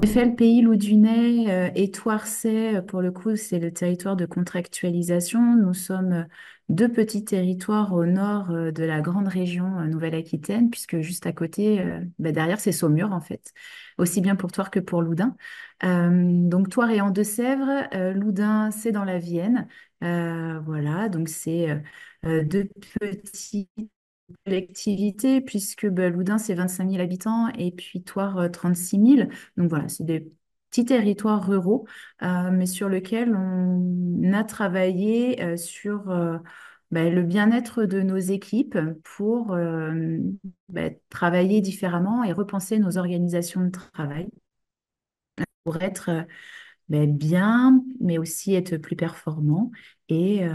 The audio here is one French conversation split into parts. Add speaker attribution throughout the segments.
Speaker 1: fait le pays loudunais et Touarset, pour le coup, c'est le territoire de contractualisation. Nous sommes deux petits territoires au nord de la grande région Nouvelle-Aquitaine, puisque juste à côté, derrière, c'est Saumur, en fait, aussi bien pour Thouars que pour Loudun. Donc, Thouars est en Deux-Sèvres, Loudun, c'est dans la Vienne. Voilà, donc c'est deux petits collectivité, puisque Loudun, c'est 25 000 habitants et puis Thouars, 36 000. Donc voilà, c'est des petits territoires ruraux, mais sur lesquels on a travaillé sur le bien-être de nos équipes pour travailler différemment et repenser nos organisations de travail pour être bien, mais aussi être plus performant et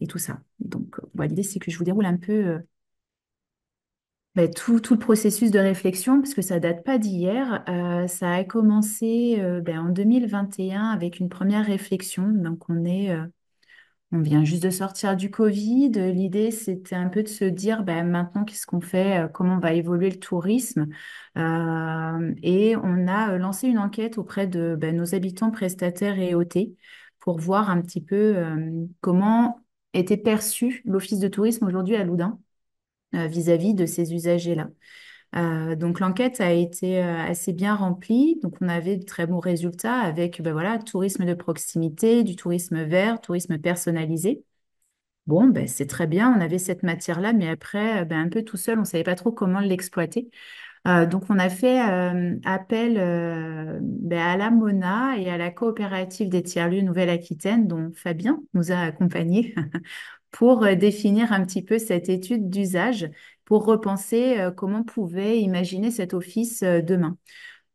Speaker 1: tout ça. Donc, l'idée, c'est que je vous déroule un peu tout le processus de réflexion, parce que ça date pas d'hier. Ça a commencé en 2021 avec une première réflexion. Donc, on vient juste de sortir du Covid. L'idée, c'était un peu de se dire, maintenant, qu'est-ce qu'on fait? Comment va évoluer le tourisme? Et on a lancé une enquête auprès de nos habitants prestataires et OT pour voir un petit peu comment était perçu l'office de tourisme aujourd'hui à Loudun vis-à-vis de ces usagers-là. Donc l'enquête a été assez bien remplie. Donc on avait de très bons résultats avec tourisme de proximité, du tourisme vert, tourisme personnalisé. Bon, c'est très bien, on avait cette matière-là, mais après, un peu tout seul, on ne savait pas trop comment l'exploiter. Donc on a fait appel à la Mona et à la coopérative des tiers-lieux Nouvelle-Aquitaine, dont Fabien nous a accompagnés pour définir un petit peu cette étude d'usage, pour repenser comment on pouvait imaginer cet office demain.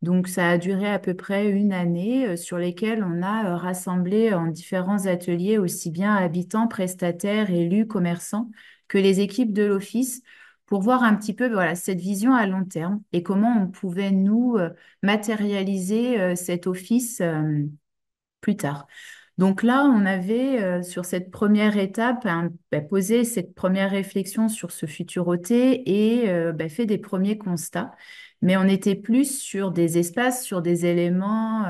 Speaker 1: Donc, ça a duré à peu près une année sur lesquelles on a rassemblé en différents ateliers aussi bien habitants, prestataires, élus, commerçants que les équipes de l'office pour voir un petit peu cette vision à long terme et comment on pouvait nous matérialiser cet office plus tard. Donc là, on avait sur cette première étape posé cette première réflexion sur ce futur OT et fait des premiers constats. Mais on était plus sur des espaces, sur des éléments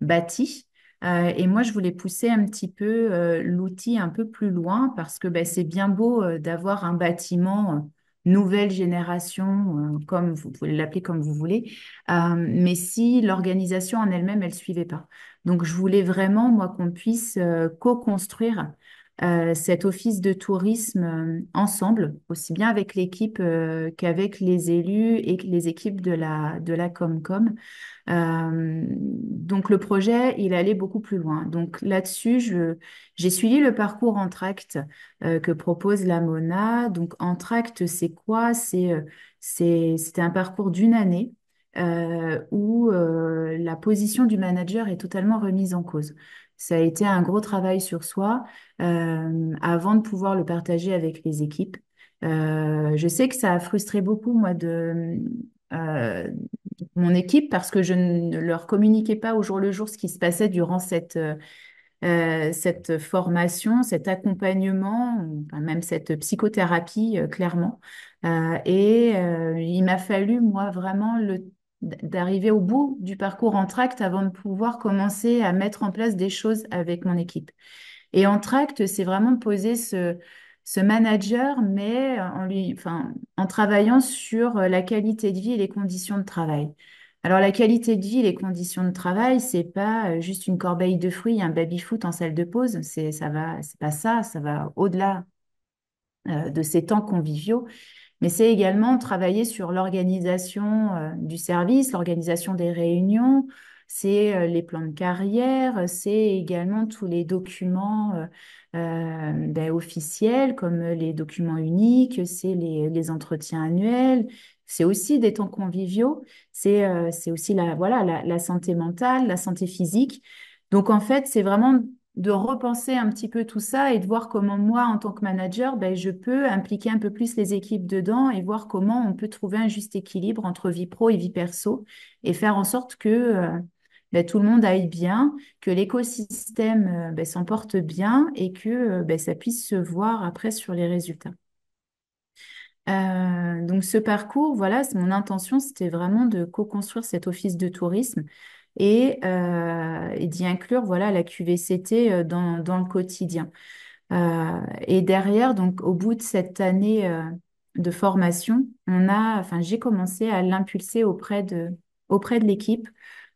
Speaker 1: bâtis. Et moi, je voulais pousser un petit peu l'outil un peu plus loin parce que c'est bien beau d'avoir un bâtiment nouvelle génération, comme vous pouvez l'appeler comme vous voulez, mais si l'organisation en elle-même, elle suivait pas. Donc, je voulais vraiment, moi, qu'on puisse co-construire cet office de tourisme ensemble, aussi bien avec l'équipe qu'avec les élus et les équipes de la Comcom. Donc, le projet, il allait beaucoup plus loin. Donc, là-dessus, j'ai suivi le parcours Entracte que propose la Mona. Donc, Entracte, c'est quoi? C'était un parcours d'une année où la position du manager est totalement remise en cause. Ça a été un gros travail sur soi avant de pouvoir le partager avec les équipes. Je sais que ça a frustré beaucoup, moi, euh, mon équipe parce que je ne leur communiquais pas au jour le jour ce qui se passait durant cette formation, cet accompagnement, enfin, même cette psychothérapie, clairement. Et il m'a fallu, moi, vraiment d'arriver au bout du parcours Entracte avant de pouvoir commencer à mettre en place des choses avec mon équipe. Et Entracte, c'est vraiment de poser ce manager, mais en travaillant sur la qualité de vie et les conditions de travail. Alors, la qualité de vie et les conditions de travail, c'est pas juste une corbeille de fruits, un baby-foot en salle de pause. C'est pas ça, ça va au-delà de ces temps conviviaux. Mais c'est également travailler sur l'organisation du service, l'organisation des réunions, c'est les plans de carrière, c'est également tous les documents officiels comme les documents uniques, c'est les entretiens annuels, c'est aussi des temps conviviaux, c'est aussi la santé mentale, la santé physique. Donc en fait, c'est vraiment de repenser un petit peu tout ça et de voir comment moi, en tant que manager, je peux impliquer un peu plus les équipes dedans et voir comment on peut trouver un juste équilibre entre vie pro et vie perso et faire en sorte que tout le monde aille bien, que l'écosystème s'en porte bien et que ça puisse se voir après sur les résultats. Donc ce parcours, voilà, mon intention, c'était vraiment de co-construire cet office de tourisme et d'y inclure voilà, la QVCT dans le quotidien. Et derrière, donc au bout de cette année de formation, enfin, j'ai commencé à l'impulser auprès de l'équipe.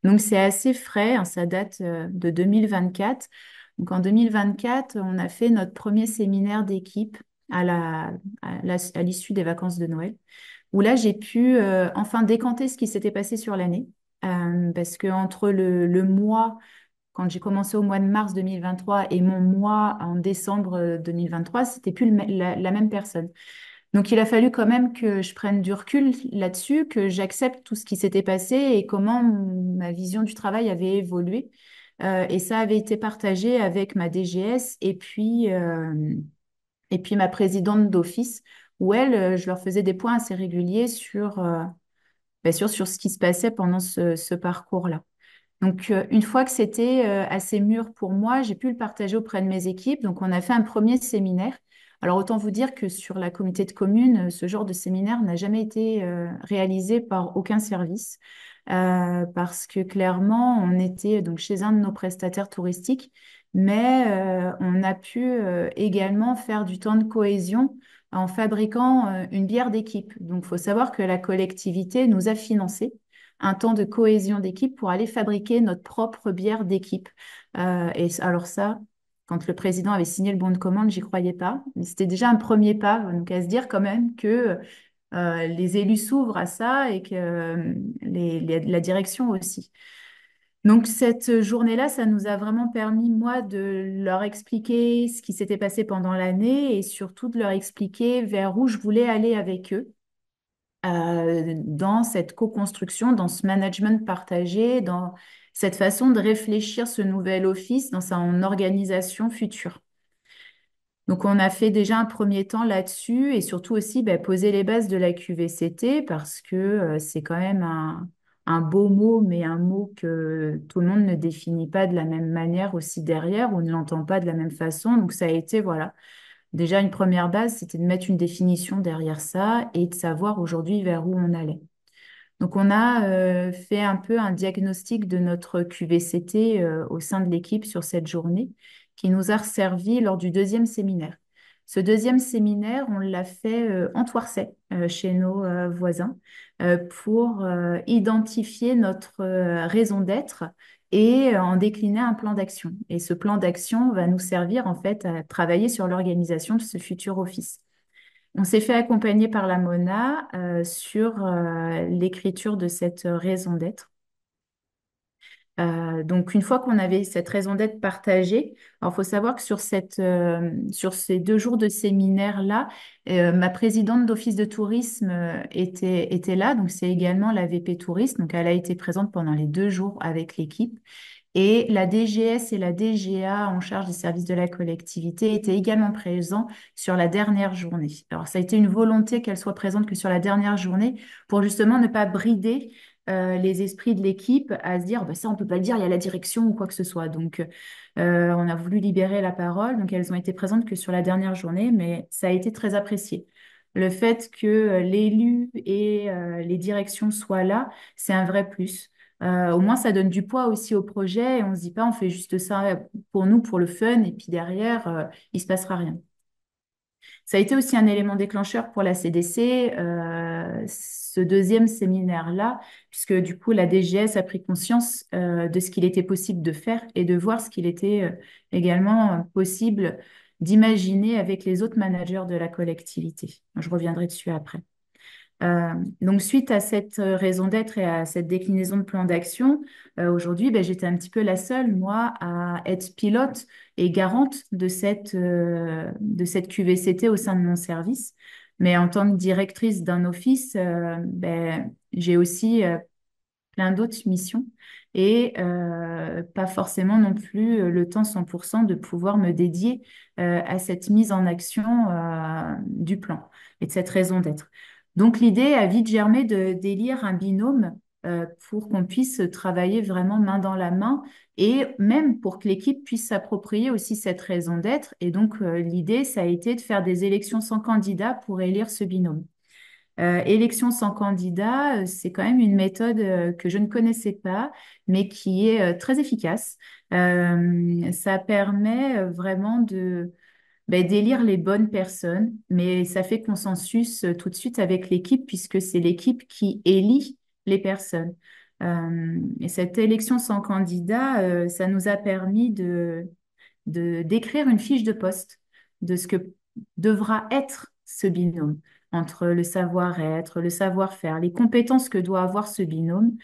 Speaker 1: Donc c'est assez frais, hein, ça date de 2024. Donc en 2024, on a fait notre premier séminaire d'équipe à l'issue des vacances de Noël, où là j'ai pu enfin décanter ce qui s'était passé sur l'année. Parce que entre le mois quand j'ai commencé au mois de mars 2023 et mon mois en décembre 2023, c'était plus la même personne. Donc il a fallu quand même que je prenne du recul là-dessus, que j'accepte tout ce qui s'était passé et comment ma vision du travail avait évolué. Et ça avait été partagé avec ma DGS et puis ma présidente d'office, où elle, je leur faisais des points assez réguliers sur ce qui se passait pendant ce parcours-là. Donc, une fois que c'était assez mûr pour moi, j'ai pu le partager auprès de mes équipes. Donc, on a fait un premier séminaire. Alors, autant vous dire que sur la communauté de communes, ce genre de séminaire n'a jamais été réalisé par aucun service parce que clairement, on était donc chez un de nos prestataires touristiques, mais on a pu également faire du temps de cohésion en fabriquant une bière d'équipe. Donc, il faut savoir que la collectivité nous a financé un temps de cohésion d'équipe pour aller fabriquer notre propre bière d'équipe. Et alors ça, quand le président avait signé le bon de commande, j'y croyais pas. Mais c'était déjà un premier pas, donc à se dire quand même que les élus s'ouvrent à ça et que la direction aussi. Donc cette journée-là, ça nous a vraiment permis, moi, de leur expliquer ce qui s'était passé pendant l'année et surtout de leur expliquer vers où je voulais aller avec eux dans cette co-construction, dans ce management partagé, dans cette façon de réfléchir ce nouvel office dans son organisation future. Donc, on a fait déjà un premier temps là-dessus et surtout aussi poser les bases de la QVCT parce que c'est quand même un beau mot, mais un mot que tout le monde ne définit pas de la même manière aussi derrière ou ne l'entend pas de la même façon. Donc, ça a été, voilà, déjà une première base, c'était de mettre une définition derrière ça et de savoir aujourd'hui vers où on allait. Donc, on a fait un peu un diagnostic de notre QVCT au sein de l'équipe sur cette journée qui nous a servi lors du deuxième séminaire. Ce deuxième séminaire, on l'a fait en Thouarset, chez nos voisins, pour identifier notre raison d'être et en décliner un plan d'action. Et ce plan d'action va nous servir en fait à travailler sur l'organisation de ce futur office. On s'est fait accompagner par la Mona sur l'écriture de cette raison d'être. Donc, une fois qu'on avait cette raison d'être partagée, il faut savoir que sur ces 2 jours de séminaire-là, ma présidente d'office de tourisme était là. Donc, c'est également la VP Tourisme. Donc, elle a été présente pendant les 2 jours avec l'équipe. Et la DGS et la DGA en charge des services de la collectivité étaient également présents sur la dernière journée. Alors, ça a été une volonté qu'elle soit présente que sur la dernière journée pour justement ne pas brider les esprits de l'équipe à se dire, bah, ça, on peut pas le dire, il y a la direction ou quoi que ce soit. Donc, on a voulu libérer la parole. Donc, elles ont été présentes que sur la dernière journée, mais ça a été très apprécié. Le fait que l'élu et les directions soient là, c'est un vrai plus. Au moins, ça donne du poids aussi au projet et on se dit pas, on fait juste ça pour nous, pour le fun, et puis derrière, il se passera rien. Ça a été aussi un élément déclencheur pour la CDC, ce deuxième séminaire-là, puisque du coup, la DGS a pris conscience de ce qu'il était possible de faire et de voir ce qu'il était également possible d'imaginer avec les autres managers de la collectivité. Je reviendrai dessus après. Donc, suite à cette raison d'être et à cette déclinaison de plan d'action, aujourd'hui, j'étais un petit peu la seule, moi, à être pilote et garante de cette QVCT au sein de mon service. Mais en tant que directrice d'un office, j'ai aussi plein d'autres missions et pas forcément non plus le temps 100% de pouvoir me dédier à cette mise en action du plan et de cette raison d'être. Donc l'idée a vite germé d'élire un binôme pour qu'on puisse travailler vraiment main dans la main et même pour que l'équipe puisse s'approprier aussi cette raison d'être. Et donc l'idée, ça a été de faire des élections sans candidat pour élire ce binôme. Élection sans candidat, c'est quand même une méthode que je ne connaissais pas, mais qui est très efficace. Ça permet vraiment d'élire les bonnes personnes, mais ça fait consensus tout de suite avec l'équipe, puisque c'est l'équipe qui élit les personnes. Et cette élection sans candidat, ça nous a permis d'écrire une fiche de poste de ce que devra être ce binôme entre le savoir-être, le savoir-faire, les compétences que doit avoir ce binôme.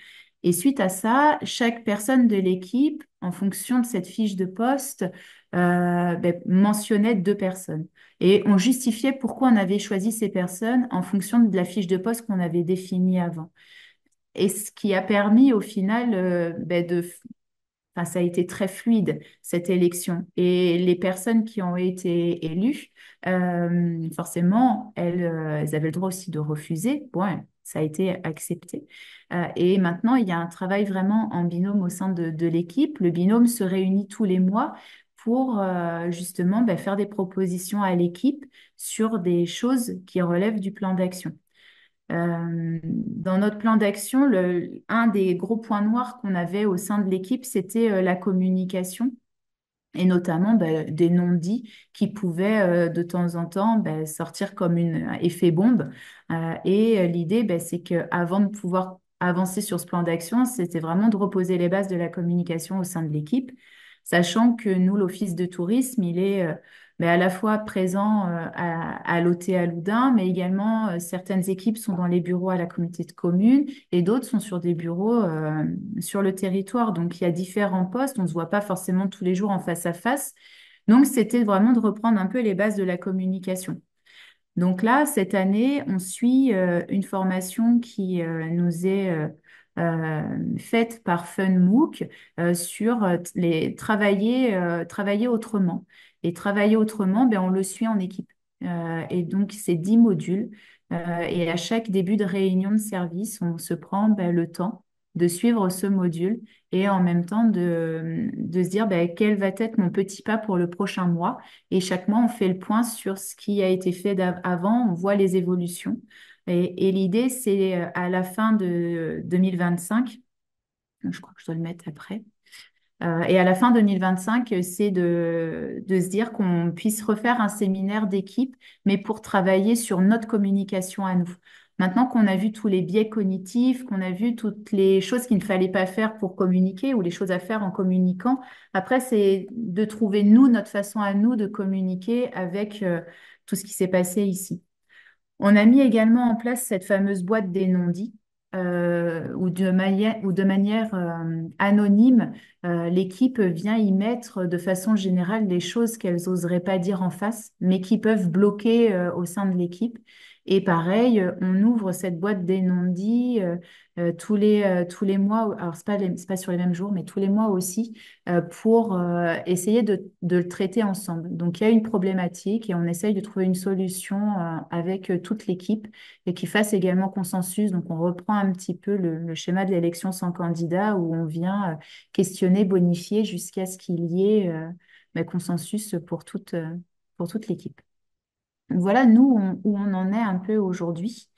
Speaker 1: Et suite à ça, chaque personne de l'équipe, en fonction de cette fiche de poste, mentionnait deux personnes. Et on justifiait pourquoi on avait choisi ces personnes en fonction de la fiche de poste qu'on avait définie avant. Et ce qui a permis au final enfin, ça a été très fluide, cette élection. Et les personnes qui ont été élues, forcément, elles avaient le droit aussi de refuser. Bon, ouais, ça a été accepté. Et maintenant, il y a un travail vraiment en binôme au sein de l'équipe. Le binôme se réunit tous les mois pour justement faire des propositions à l'équipe sur des choses qui relèvent du plan d'action. Dans notre plan d'action, un des gros points noirs qu'on avait au sein de l'équipe, c'était la communication et notamment des non-dits qui pouvaient de temps en temps sortir comme un effet bombe. L'idée, c'est qu'avant de pouvoir avancer sur ce plan d'action, c'était vraiment de reposer les bases de la communication au sein de l'équipe, sachant que nous, l'Office de tourisme, il est à la fois présent à l'OT à Loudun, mais également certaines équipes sont dans les bureaux à la communauté de communes et d'autres sont sur des bureaux sur le territoire. Donc, il y a différents postes. On ne se voit pas forcément tous les jours en face à face. Donc, c'était vraiment de reprendre un peu les bases de la communication. Donc là, cette année, on suit une formation qui nous est faite par FunMOOC sur travailler autrement. Et travailler autrement, on le suit en équipe. Et donc, c'est 10 modules. Et à chaque début de réunion de service, on se prend le temps de suivre ce module et en même temps de se dire quel va être mon petit pas pour le prochain mois. Et chaque mois, on fait le point sur ce qui a été fait avant, on voit les évolutions. Et l'idée, c'est à la fin de 2025, je crois que je dois le mettre après, et à la fin 2025, c'est de se dire qu'on puisse refaire un séminaire d'équipe, mais pour travailler sur notre communication à nous. Maintenant qu'on a vu tous les biais cognitifs, qu'on a vu toutes les choses qu'il ne fallait pas faire pour communiquer ou les choses à faire en communiquant, après, c'est de trouver nous, notre façon à nous de communiquer avec tout ce qui s'est passé ici. On a mis également en place cette fameuse boîte des non-dits, ou de manière anonyme, l'équipe vient y mettre de façon générale des choses qu'elles n'oseraient pas dire en face, mais qui peuvent bloquer au sein de l'équipe. Et pareil, on ouvre cette boîte des non-dits tous les mois. Alors, c'est pas sur les mêmes jours, mais tous les mois aussi, pour essayer de le traiter ensemble. Donc, il y a une problématique et on essaye de trouver une solution avec toute l'équipe et qui fasse également consensus. Donc, on reprend un petit peu le schéma de l'élection sans candidat où on vient questionner, bonifier jusqu'à ce qu'il y ait consensus pour toute l'équipe. Donc, voilà, nous, où on en est un peu aujourd'hui.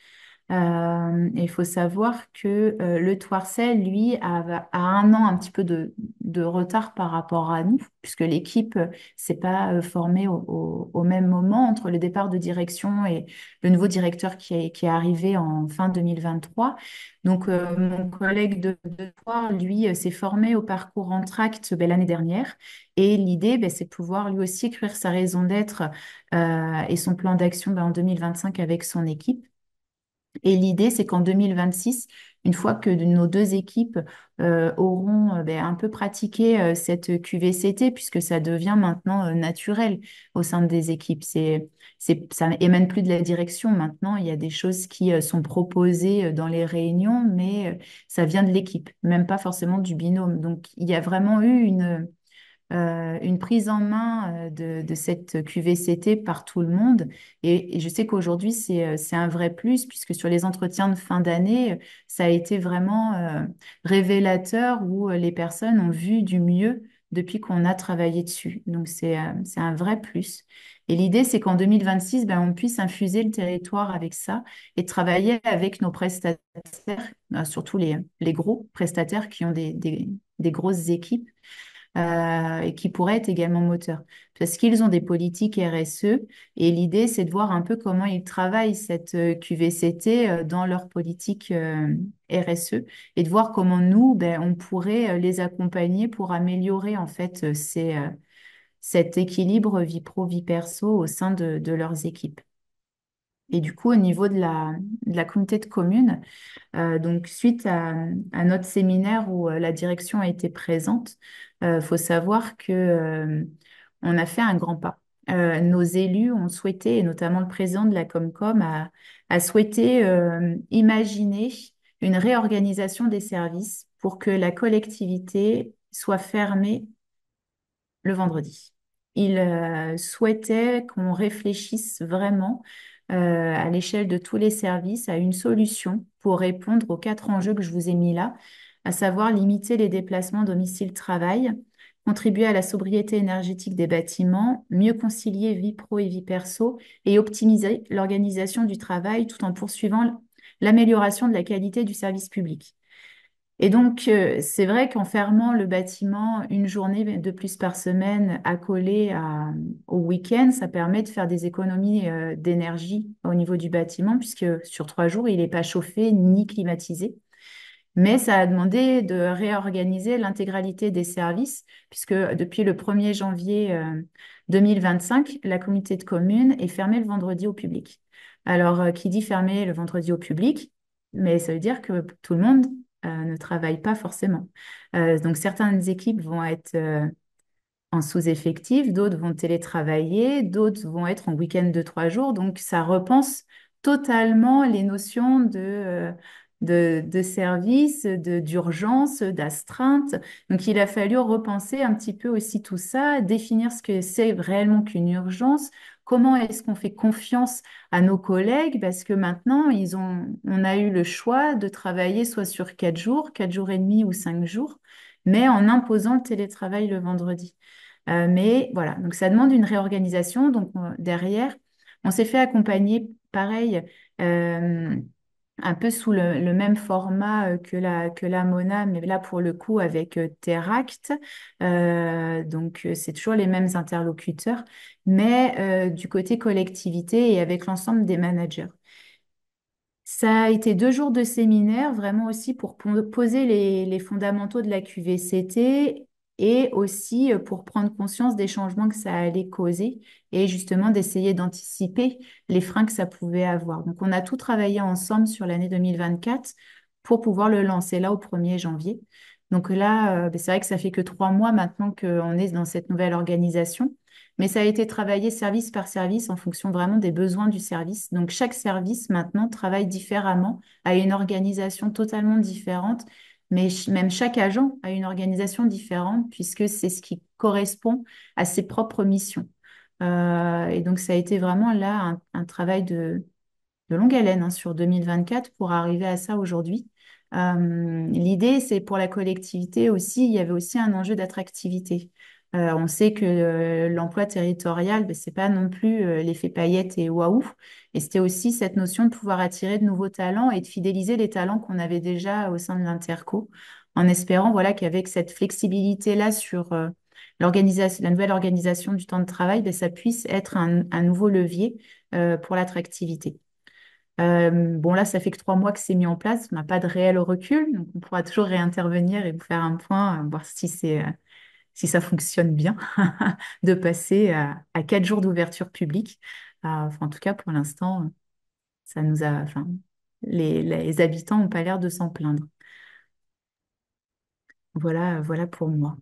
Speaker 1: Et il faut savoir que le Toircel, lui, a un an un petit peu de retard par rapport à nous, puisque l'équipe s'est pas formée au même moment entre le départ de direction et le nouveau directeur qui est arrivé en fin 2023. Donc, mon collègue de Toire, lui, s'est formé au parcours Entracte l'année dernière. Et l'idée, c'est de pouvoir lui aussi écrire sa raison d'être et son plan d'action en 2025 avec son équipe. Et l'idée, c'est qu'en 2026, une fois que nos deux équipes auront un peu pratiqué cette QVCT, puisque ça devient maintenant naturel au sein des équipes, ça émane plus de la direction. Maintenant, il y a des choses qui sont proposées dans les réunions, mais ça vient de l'équipe, même pas forcément du binôme. Donc, il y a vraiment eu une prise en main de cette QVCT par tout le monde. Et je sais qu'aujourd'hui, c'est un vrai plus, puisque sur les entretiens de fin d'année, ça a été vraiment révélateur où les personnes ont vu du mieux depuis qu'on a travaillé dessus. Donc, c'est un vrai plus. Et l'idée, c'est qu'en 2026, ben, on puisse infuser le territoire avec ça et travailler avec nos prestataires, surtout les gros prestataires qui ont des grosses équipes et qui pourraient être également moteurs. Parce qu'ils ont des politiques RSE et l'idée, c'est de voir un peu comment ils travaillent cette QVCT dans leur politique RSE et de voir comment nous, ben, on pourrait les accompagner pour améliorer en fait cet équilibre vie pro, vie perso au sein de leurs équipes. Et du coup, au niveau de la communauté de communes, donc, suite à notre séminaire où la direction a été présente, il faut savoir que, on a fait un grand pas. Nos élus ont souhaité, et notamment le président de la Comcom, a souhaité imaginer une réorganisation des services pour que la collectivité soit fermée le vendredi. Il souhaitait qu'on réfléchisse vraiment à l'échelle de tous les services à une solution pour répondre aux quatre enjeux que je vous ai mis là, à savoir limiter les déplacements domicile-travail, contribuer à la sobriété énergétique des bâtiments, mieux concilier vie pro et vie perso et optimiser l'organisation du travail tout en poursuivant l'amélioration de la qualité du service public. Et donc, c'est vrai qu'en fermant le bâtiment une journée de plus par semaine accolée au week-end, ça permet de faire des économies d'énergie au niveau du bâtiment, puisque sur 3 jours, il n'est pas chauffé ni climatisé. Mais ça a demandé de réorganiser l'intégralité des services, puisque depuis le 1er janvier 2025, la communauté de communes est fermée le vendredi au public. Alors, qui dit fermé le vendredi au public, mais ça veut dire que tout le monde ne travaille pas forcément. Donc, certaines équipes vont être en sous-effectif, d'autres vont télétravailler, d'autres vont être en week-end de 3 jours. Donc, ça repense totalement les notions de service, d'urgence, d'astreinte. Donc, il a fallu repenser un petit peu aussi tout ça, définir ce que c'est réellement qu'une urgence. Comment est-ce qu'on fait confiance à nos collègues? Parce que maintenant, on a eu le choix de travailler soit sur 4 jours, 4 jours et demi ou 5 jours, mais en imposant le télétravail le vendredi. Mais voilà, donc ça demande une réorganisation. Donc derrière, on s'est fait accompagner, pareil, euh, un peu sous le même format que la Mona, mais là pour le coup avec Teract. Donc c'est toujours les mêmes interlocuteurs, mais du côté collectivité et avec l'ensemble des managers. Ça a été 2 jours de séminaire, vraiment aussi pour poser les fondamentaux de la QVCT et aussi pour prendre conscience des changements que ça allait causer et justement d'essayer d'anticiper les freins que ça pouvait avoir. Donc, on a tout travaillé ensemble sur l'année 2024 pour pouvoir le lancer là au 1er janvier. Donc là, ben, c'est vrai que ça fait que 3 mois maintenant qu'on est dans cette nouvelle organisation. Mais ça a été travaillé service par service en fonction vraiment des besoins du service. Donc chaque service maintenant travaille différemment, a une organisation totalement différente, mais même chaque agent a une organisation différente puisque c'est ce qui correspond à ses propres missions. Et donc ça a été vraiment là un travail de longue haleine hein, sur 2024 pour arriver à ça aujourd'hui. L'idée, c'est pour la collectivité aussi, il y avait aussi un enjeu d'attractivité. On sait que l'emploi territorial, ben, c'est pas non plus l'effet paillettes et waouh. Et c'était aussi cette notion de pouvoir attirer de nouveaux talents et de fidéliser les talents qu'on avait déjà au sein de l'Interco, en espérant voilà, qu'avec cette flexibilité-là sur l'organisation, la nouvelle organisation du temps de travail, ben, ça puisse être un nouveau levier pour l'attractivité. Bon, là, ça fait que 3 mois que c'est mis en place. On n'a pas de réel recul, donc on pourra toujours réintervenir et vous faire un point, voir si ça fonctionne bien, de passer à 4 jours d'ouverture publique. Enfin, en tout cas, pour l'instant, enfin, les habitants n'ont pas l'air de s'en plaindre. Voilà, voilà pour moi.